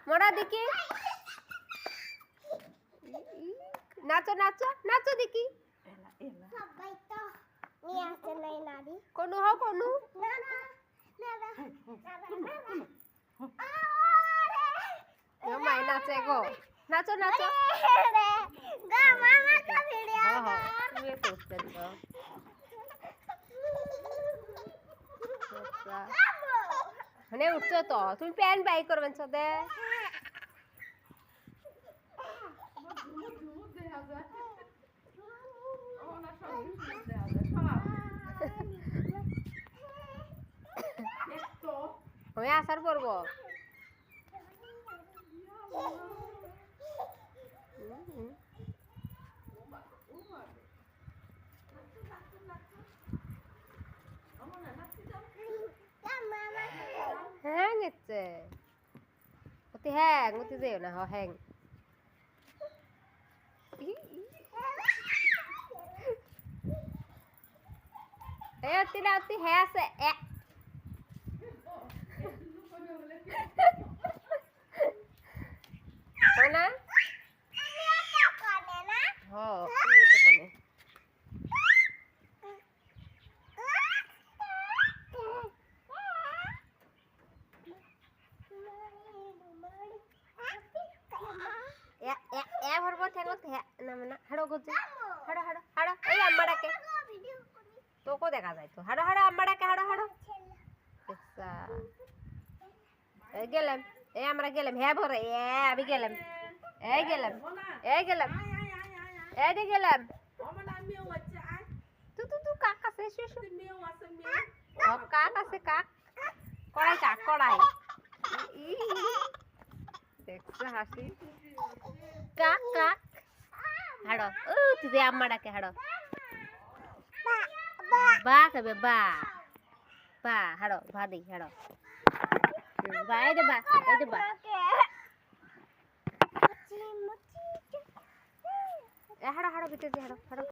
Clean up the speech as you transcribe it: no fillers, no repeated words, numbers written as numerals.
মোড়া দেখি নাচো নাচো নাচো দেখি সবাই তো নিয়ে আসে নাই নারী কোন হও কোন না না মাই নাচে গো নাচো নাচো গা মামা কা ভিডিও তুমি করতেন তো মানে উঠছো তো তুমি প্যান বাই করবেন সদে আমি আসার পড়বো হ্যাং হচ্ছে অতি হ্যাং অতি যেও না হ্যাং এ অতি না অতি হ্যাঁ আছে না হ্যাঁ তুমি তো কোনে ভরবো ঠেঙ্গত না মানে হাড়ো গজে হাড়ো হাড়ো হাড়ো এই আম্মা ডাকে তোকে দেখা যায় তো হাড়ো হাড়ো আম্মা ডাকে হাড়ো হাড়ো আচ্ছা এই গেলাম এই আমরা গেলাম হ্যাঁ ভরে আমি গেলাম এই গেলাম এই গেলাম এই দে গেলাম তু কাক আছে শুশু কাক আছে কাক কড়াই কাক কড়াই দেখছো হাসি কাক কাক হাড়ো ও তুই যে আম্মা ডাকে হাড়ো বা কবে বা বা হাড়ো ভা দেই হাড়ো বা এই দে বা হাড়ো হাড়ো ভিতরে হাড়ো হাড়ো